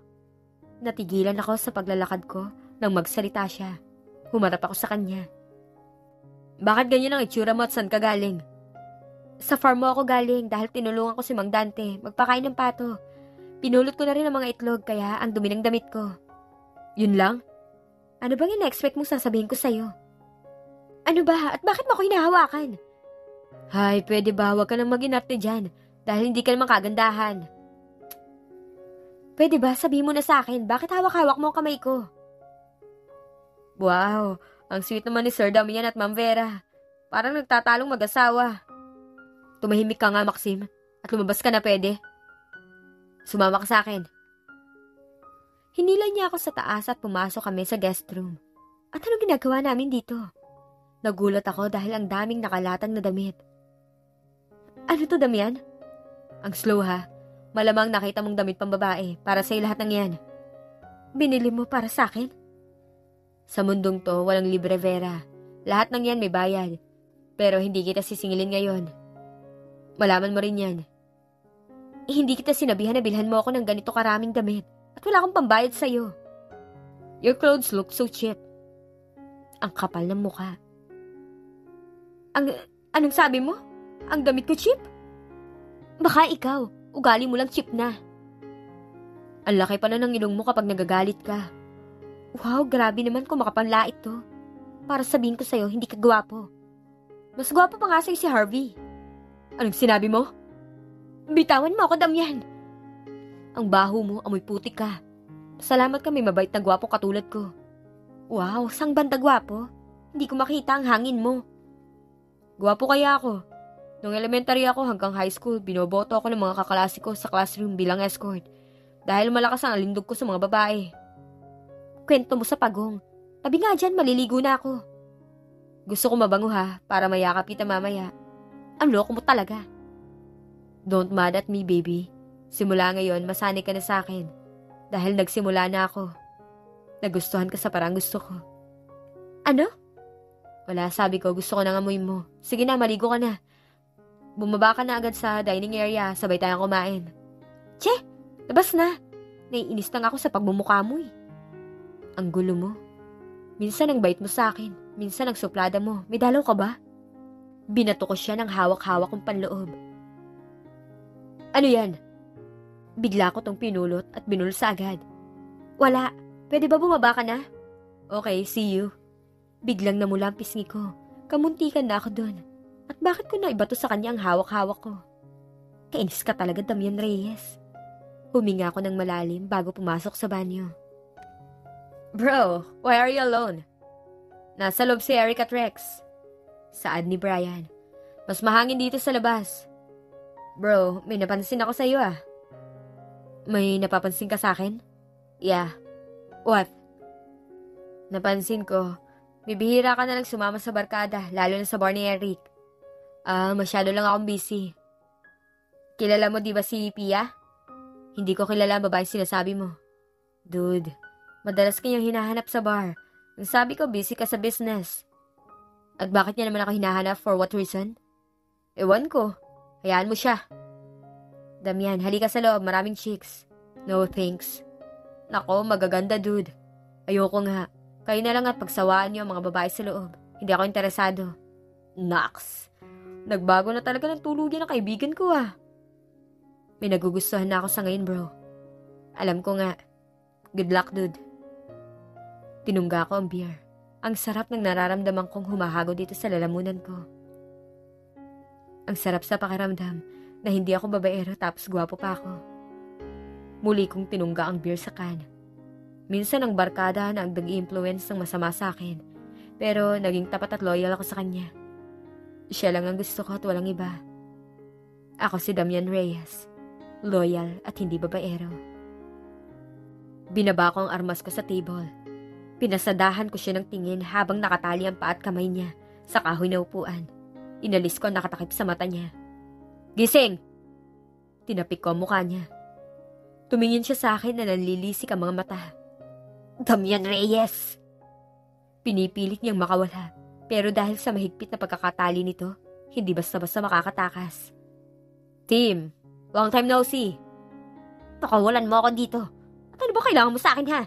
Natigilan ako sa paglalakad ko nang magsalita siya. Humarap ako sa kanya. Bakit ganyan ang itsura mo at saan ka galing? Sa farm mo ako galing dahil tinulungan ko si Mang Dante magpakain ng pato. Pinulot ko na rin ang mga itlog kaya ang dumi ng damit ko. Yun lang? Ano bang ina-expect mong sasabihin ko sa'yo? Ano ba? At bakit mo ako hinahawakan? Hay, pwede ba? Huwag ka nang mag-inarte dyan dahil hindi ka naman kagandahan. Pwede ba? Sabihin mo na sa akin, bakit hawak-hawak mo ang kamay ko? Wow, ang sweet naman ni Sir Damian at Ma'am Vera. Parang nagtatalong mag-asawa. Tumahimik ka nga, Maxim, at lumabas ka na pwede. Sumama ka sa akin. Hinila niya ako sa taas at pumasok kami sa guest room. At ano ginagawa namin dito? Nagulat ako dahil ang daming nakalatag na damit. Ano to, Damian? Ang slow ha. Malamang nakita mong damit pang babae para sa'yo lahat ng yan. Binili mo para sa akin? Sa mundong to, walang libre, Vera. Lahat ng yan may bayad. Pero hindi kita sisingilin ngayon. Malaman mo rin yan. Hindi kita sinabihan na bilhan mo ako ng ganito karaming damit at wala akong pambayad sa'yo. Your clothes look so cheap. Ang kapal ng mukha. Anong sabi mo? Ang damit ko cheap? Baka ikaw, ugali mo lang cheap na. Ang laki pala ng ilong mo kapag nagagalit ka. Wow, grabe naman kung makapanlait to. Para sabihin ko sa'yo, hindi ka gwapo. Mas gwapo pa nga sa'yo si Harvey. Anong sinabi mo? Bitawan mo ako, Damian. Ang baho mo, amoy putik ka. Salamat ka may mabait na gwapo katulad ko. Wow, sang banda gwapo? Hindi ko makita ang hangin mo. Gwapo kaya ako. Nung elementary ako hanggang high school, binoboto ako ng mga kaklase ko sa classroom bilang escort. Dahil malakas ang alindog ko sa mga babae. Kwento mo sa pagong. Tabi nga dyan, maliligo na ako. Gusto ko mabango ha, para mayakap kita mamaya. Ang loko mo talaga. Don't mad at me, baby. Simula ngayon, masanay ka na sa akin. Dahil nagsimula na ako. Nagustuhan ka sa parang gusto ko. Ano? Wala, sabi ko, gusto ko nang amoy mo. Sige na, maligo ka na. Bumaba ka na agad sa dining area, sabay tayong kumain. Che, labas na. Naiinis lang ako sa pagmumukha mo eh. Ang gulo mo. Minsan ang bait mo sa akin, minsan ang suplada mo. May dalaw ka ba? Binato ko siya ng hawak-hawak kong panloob. Ano yan? Bigla ko tong pinulot at binulsa agad. Wala. Pwede ba bumaba ka na? Okay, see you. Biglang namula ang pisngi ko. Kamuntikan na ako doon. At bakit ko naibato sa kanya ang hawak-hawak ko? Kainis ka talaga, Damian Reyes. Huminga ako ng malalim bago pumasok sa banyo. Bro, why are you alone? Nasa loob si Eric at Rex. Saad ni Brian. Mas mahangin dito sa labas. Bro, may napansin ako sa iyo ah. May napapansin ka sa akin? Yeah. What? Napansin ko, bibihira ka na lang sumama sa barkada, lalo na sa bar ni Eric. Masyado lang akong busy. Kilala mo di ba si Pia? Hindi ko kilala ang babae sinasabi mo. Dude, madalas kanyang hinahanap sa bar. Ang sabi ko, busy ka sa business. At bakit niya naman ako hinahanap? For what reason? Ewan ko. Hayaan mo siya. Damian, halika sa loob. Maraming chicks. No thanks. Nako, magaganda dude. Ayoko nga. Kayo na lang at pagsawaan niyo ang mga babae sa loob. Hindi ako interesado. Nox. Nagbago na talaga ng tuluyan ng kaibigan ko ah. May nagugustuhan na ako sa ngayon bro. Alam ko nga. Good luck dude. Tinungga ko ang beer. Ang sarap ng nararamdaman kong humahago dito sa lalamunan ko. Ang sarap sa pakiramdam na hindi ako babaero tapos gwapo pa ako. Muli kong tinungga ang beer sa can. Minsan ang barkada na ang nag-i-influence ng masama sa akin, pero naging tapat at loyal ako sa kanya. Siya lang ang gusto ko at walang iba. Ako si Damian Reyes, loyal at hindi babaero. Binaba ko ang armas ko sa table. Pinasadahan ko siya ng tingin habang nakatali ang paa at kamay niya sa kahoy na upuan. Inalis ko ang nakatakip sa mata niya. Gising! Tinapik ko ang mukha niya. Tumingin siya sa akin na nanlilisik ang mga mata. Damian Reyes! Pinipilit niyang makawala, pero dahil sa mahigpit na pagkakatali nito, hindi basta-basta makakatakas. Team, long time no see. Pakawalan mo ako dito. At ano ba kailangan mo sa akin, ha?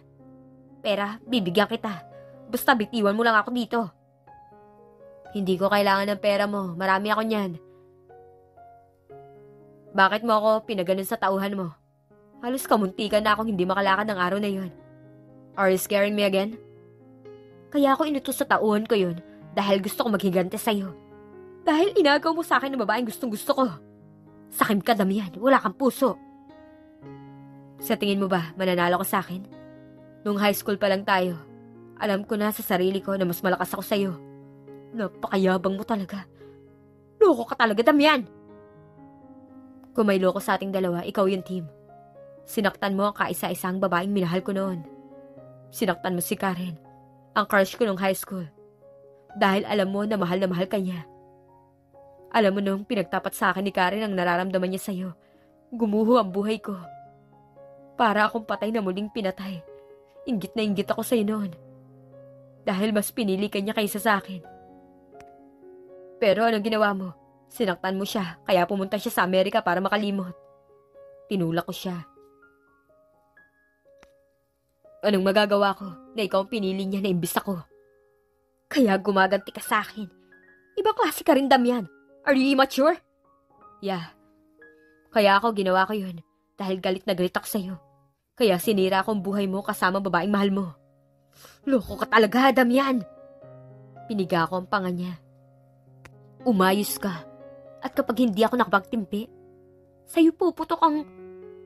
Pera, bibigyan kita. Basta bitiwan mo lang ako dito. Hindi ko kailangan ng pera mo. Marami ako niyan. Bakit mo ako pinaganon sa tauhan mo? Halos kamuntikan na akong hindi makalakad ng araw na yon. Are you scaring me again? Kaya ako inutos sa tauhan ko yun dahil gusto ko maghigante sa'yo. Dahil inagaw mo sa akin ng babaeng gustong-gusto ko. Sakim ka, Damian. Wala kang puso. Sa tingin mo ba, mananalo ko sa akin? Nung high school pa lang tayo, alam ko na sa sarili ko na mas malakas ako sa'yo. Napakayabang mo talaga. Loko ka talaga, Damian! Kung may loko sa ating dalawa, ikaw yung team. Sinaktan mo ang kaisa-isang babaeng minahal ko noon. Sinaktan mo si Karen, ang crush ko nung high school. Dahil alam mo na mahal ka niya. Alam mo nung pinagtapat sa akin ni Karen ang nararamdaman niya sa'yo, gumuho ang buhay ko. Para akong patay na muling pinatay. Inggit na inggit ako sa'yo noon. Dahil mas pinili ka niya kaysa sa akin. Pero anong ginawa mo? Sinaktan mo siya, kaya pumunta siya sa Amerika para makalimot. Tinulak ko siya. Anong magagawa ko na ikaw ang pinili niya na imbis ako? Kaya gumaganti ka sa akin. Ibang klase ka rin, Damian. Are you immature? Yeah. Kaya ako ginawa ko yun dahil galit na galit ako sa'yo. Kaya sinira akong buhay mo kasama babaeng mahal mo. Loko ka talaga, Damian. Piniga ko ang panga niya. Umayos ka. At kapag hindi ako nakapagtimpi, sa'yo puputok ang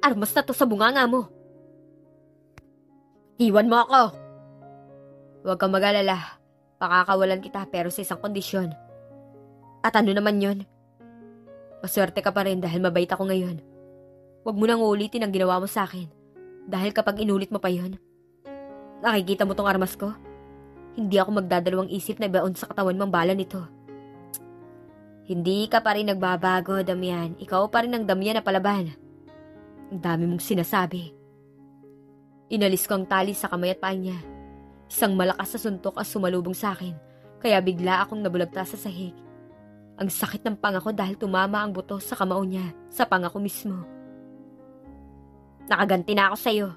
armas na to sa bunganga mo. Iwan mo ako. Huwag kang mag-alala. Pakakawalan kita pero sa isang kondisyon. At ano naman yon? Maswerte ka pa rin dahil mabait ako ngayon. Huwag mo nang ulitin ang ginawa mo sa akin. Dahil kapag inulit mo pa yon, nakikita mo tong armas ko? Hindi ako magdadalawang isip na ibaon sa katawan mong bala nito. Hindi ka pa rin nagbabago, Damian. Ikaw pa rin ang Damian na palaban. Ang dami mong sinasabi. Inalis ko ang tali sa kamay at paa niya. Isang malakas na suntok ang sumalubong sa akin, kaya bigla akong nabulagta sa sahig. Ang sakit ng panga ko dahil tumama ang buto sa kamao niya, sa panga ko mismo. Nakaganti na ako sa'yo.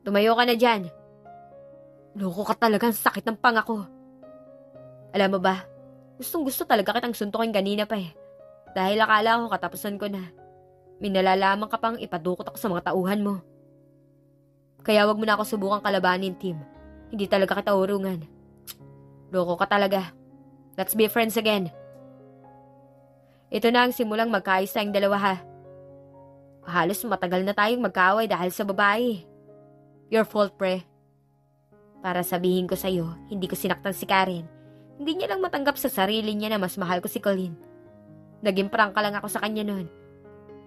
Tumayo ka na dyan. Loko ka talaga, ang sakit ng panga ko. Alam mo ba, gustong gusto talaga kitang suntukin kanina pa eh. Dahil akala ko katapusan ko na. May nalalaman ka pang ipadukot ako sa mga tauhan mo. Kaya wag mo na ako subukang kalabanin, Tim. Hindi talaga kita urungan. Loko ka talaga. Let's be friends again. Ito na ang simulang magkaayos tayong dalawa, ha. Halos matagal na tayong magkaaway dahil sa babae. Your fault, pre. Para sabihin ko sa'yo, hindi ko sinaktan si Karen. Hindi niya lang matanggap sa sarili niya na mas mahal ko si Colleen. Naging prangka lang ako sa kanya noon.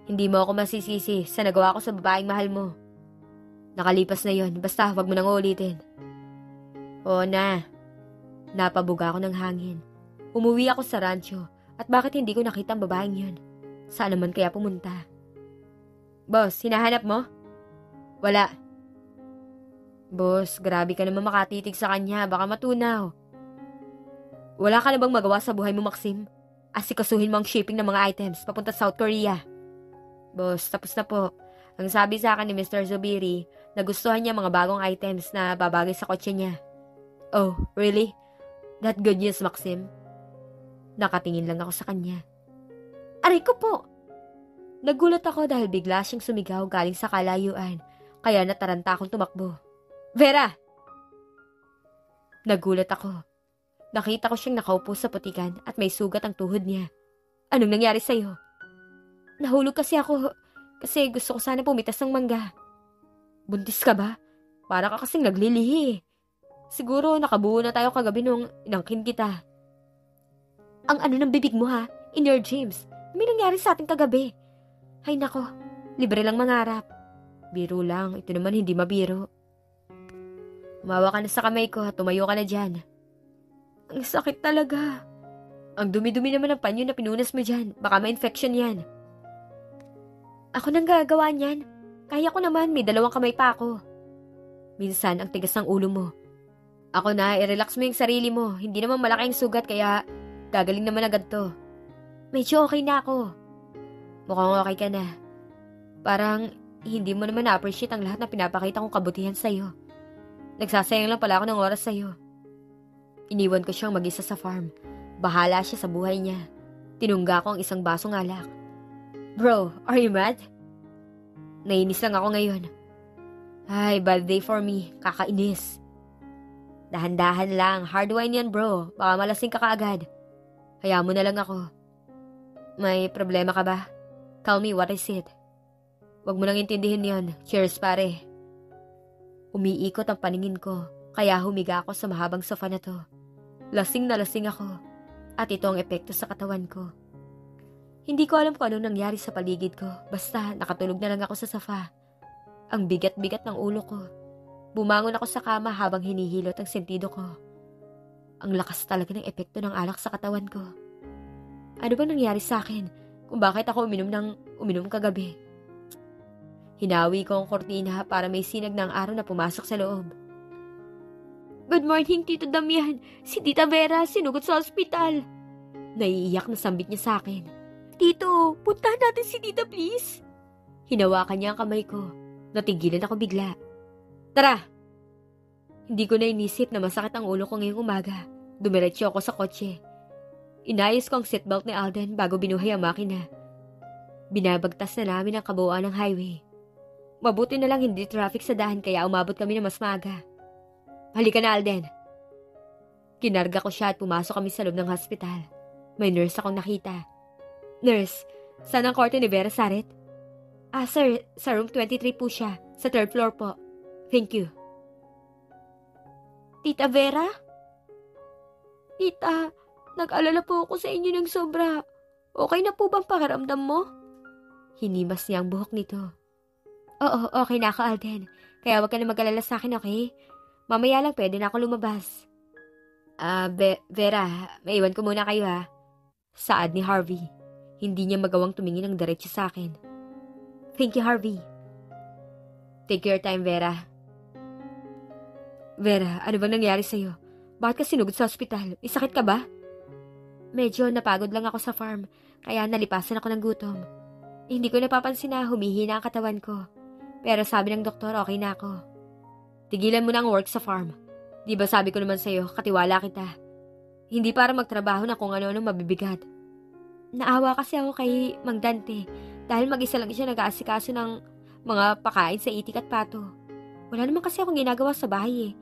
Hindi mo ako masisisi sa nagawa ko sa babaeng mahal mo. Nakalipas na yon, basta wag mo nang ulitin. Oo na. Napabuga ako ng hangin. Umuwi ako sa rancho at bakit hindi ko nakita ang babaeng yun? Saan naman kaya pumunta? Boss, hinahanap mo? Wala. Boss, grabe ka naman makatitig sa kanya, baka matunaw. Wala ka na bang magawa sa buhay mo, Maxim? Asikasuhin mo ang shipping ng mga items papunta South Korea. Boss, tapos na po. Ang sabi sa akin ni Mr. Zubiri, nagustuhan niya mga bagong items na babagay sa kotse niya. Oh, really? That good news, Maxim? Nakatingin lang ako sa kanya. Aray ko po! Nagulat ako dahil bigla siyang sumigaw galing sa kalayuan, kaya nataranta akong tumakbo. Vera! Nagulat ako. Nakita ko siyang nakaupo sa putikan at may sugat ang tuhod niya. Anong nangyari sa'yo? Nahulog kasi ako kasi gusto ko sana pumitas ng mangga. Buntis ka ba? Para ka kasing naglilihi. Siguro nakabuo na tayo kagabi nung inangkin kita. Ang ano ng bibig mo ha? In your dreams. May nangyari sa atin kagabi. Ay nako, libre lang mangarap. Biro lang, ito naman hindi mabiro. Umawa ka na sa kamay ko at tumayo ka na dyan. Ang sakit talaga. Ang dumi-dumi naman ng panyo na pinunas mo dyan. Baka ma-infection yan. Ako nang gagawa niyan. Kaya ko naman, may 2 kamay pa ako. Minsan, ang tigas ng ulo mo. Ako na, i-relax mo yung sarili mo. Hindi naman malaking sugat kaya gagaling naman agad to. Medyo okay na ako. Mukhang okay ka na. Parang hindi mo naman na-appreciate ang lahat na pinapakita kong kabutihan sa'yo. Nagsasayang lang pala ako ng oras sa'yo. Iniwan ko siyang mag-isa sa farm. Bahala siya sa buhay niya. Tinungga ko ang isang basong alak. Bro, are you mad? Nainis lang ako ngayon. Ay, bad day for me. Kakainis. Dahan-dahan lang. Hard wine yan, bro. Baka malasing ka kaagad. Kaya mo na lang ako. May problema ka ba? Tell me, what is it? Huwag mo nang intindihin yon. Cheers, pare. Umiikot ang paningin ko, kaya humiga ako sa mahabang sofa na to. Lasing na lasing ako, at ito ang epekto sa katawan ko. Hindi ko alam kung anong nangyari sa paligid ko, basta nakatulog na lang ako sa sofa. Ang bigat-bigat ng ulo ko. Bumangon ako sa kama habang hinihilot ang sentido ko. Ang lakas talaga ng epekto ng alak sa katawan ko. Ano bang nangyari sa akin kung bakit ako uminom kagabi? Hinawi ko ang kortina para may sinag ng araw na pumasok sa loob. Good morning, Tito Damian. Si Tita Vera sinugot sa ospital. Naiiyak na sambit niya sa akin. Tito, puntahan natin si Tita please. Hinawakan niya ang kamay ko. Natigilan ako bigla. Tara! Hindi ko na inisip na masakit ang ulo ko ngayong umaga. Dumiretso ako sa kotse. Inayos ko ang seatbelt ni Alden bago binuhay ang makina. Binabagtas na namin ang kabuuan ng highway. Mabuti na lang hindi traffic sa daan kaya umabot kami na mas maaga. Halika na, Alden. Kinarga ko siya at pumasok kami sa loob ng hospital. May nurse akong nakita. Nurse, saan ang korte ni Vera Saret? Sir, sa room 23 po siya. Sa 3rd floor po. Thank you. Tita Vera? Tita, nag-alala po ako sa inyo ng sobra. Okay na po bang pakiramdam mo? Hinimas niya ang buhok nito. Oo, okay na ako, Alden. Kaya wag ka na mag-alala sa akin, okay? Mamaya lang pwede na ako lumabas. Vera, maiwan ko muna kayo ha. Saad ni Harvey. Hindi niya magawang tumingin ng diretso sa akin. Thank you, Harvey. Take your time, Vera. Vera, ano bang nangyari sa'yo? Bakit ka sinugod sa ospital? May sakit ka ba? Medyo napagod lang ako sa farm, kaya nalipasan ako ng gutom. Hindi ko napapansin na humihina ang katawan ko. Pero sabi ng doktor, okay na ako. Tigilan mo na ang work sa farm. Di ba sabi ko naman sa'yo, katiwala kita. Hindi para magtrabaho na kung ano-ano mabibigat. Naawa kasi ako kay Mang Dante dahil mag-isa lang siya nag-aasikaso ng mga pakain sa itik at pato. Wala naman kasi akong ginagawa sa bahay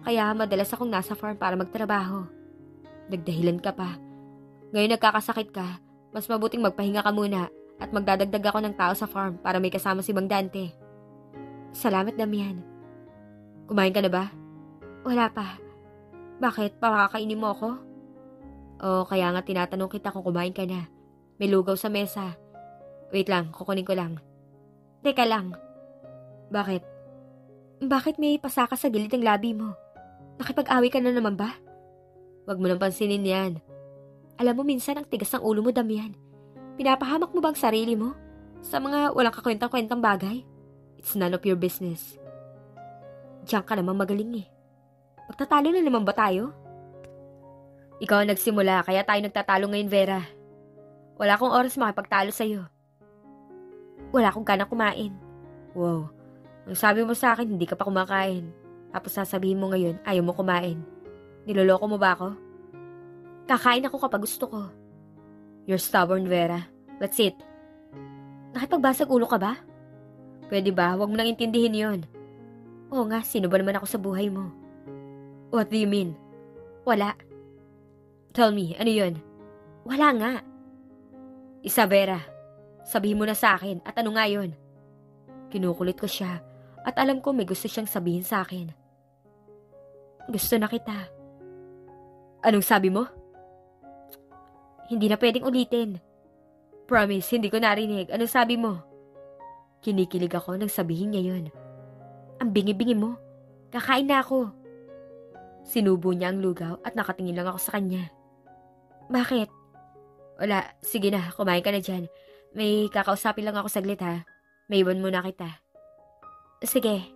kaya madalas akong nasa farm para magtrabaho. Nagdahilan ka pa. Ngayon nagkakasakit ka, mas mabuting magpahinga ka muna at magdadagdag ako ng tao sa farm para may kasama si Mang Dante. Salamat, Damian. Kumain ka na ba? Wala pa. Bakit? Pakakainin mo ako? O kaya nga tinatanong kita kung kumain ka na. May lugaw sa mesa. Wait lang, kukunin ko lang. Teka lang. Bakit? Bakit may pasaka sa gilid ng labi mo? Nakipag-away ka na naman ba? Huwag mo nang pansinin yan. Alam mo minsan ang tigas ng ulo mo, Damian. Pinapahamak mo bang sarili mo? Sa mga walang kakwentang-kwentang bagay? It's none of your business. Diyan ka naman magaling Magtatalo na naman ba tayo? Ikaw ang nagsimula, kaya tayo nagtatalo ngayon, Vera. Wala akong oras makipagtalo sa'yo. Wala akong ganang kumain. Wow, ang sabi mo sa akin, hindi ka pa kumakain. Tapos sasabihin mo ngayon, ayaw mo kumain. Niloloko mo ba ako? Kakain ako kapag gusto ko. You're stubborn, Vera. That's it. Nakipagbasag ulo ka ba? Pwede ba? Huwag mo nang intindihin yon. Oo nga, sino ba naman ako sa buhay mo? What do you mean? Wala. Tell me, ano yun? Wala nga. Isa, Vera. Sabihin mo na sa akin at ano nga yun? Kinukulit ko siya at alam ko may gusto siyang sabihin sa akin. Gusto na kita. Anong sabi mo? Hindi na pwedeng ulitin. Promise, hindi ko narinig. Anong sabi mo? Kinikilig ako nang sabihin niya yun. Ang bingi-bingi mo. Kakain na ako. Sinubo niya ang lugaw at nakatingin lang ako sa kanya. Bakit? Wala, sige na, kumain ka na dyan. May kakausapin lang ako saglit ha. May iwan muna kita. Sige.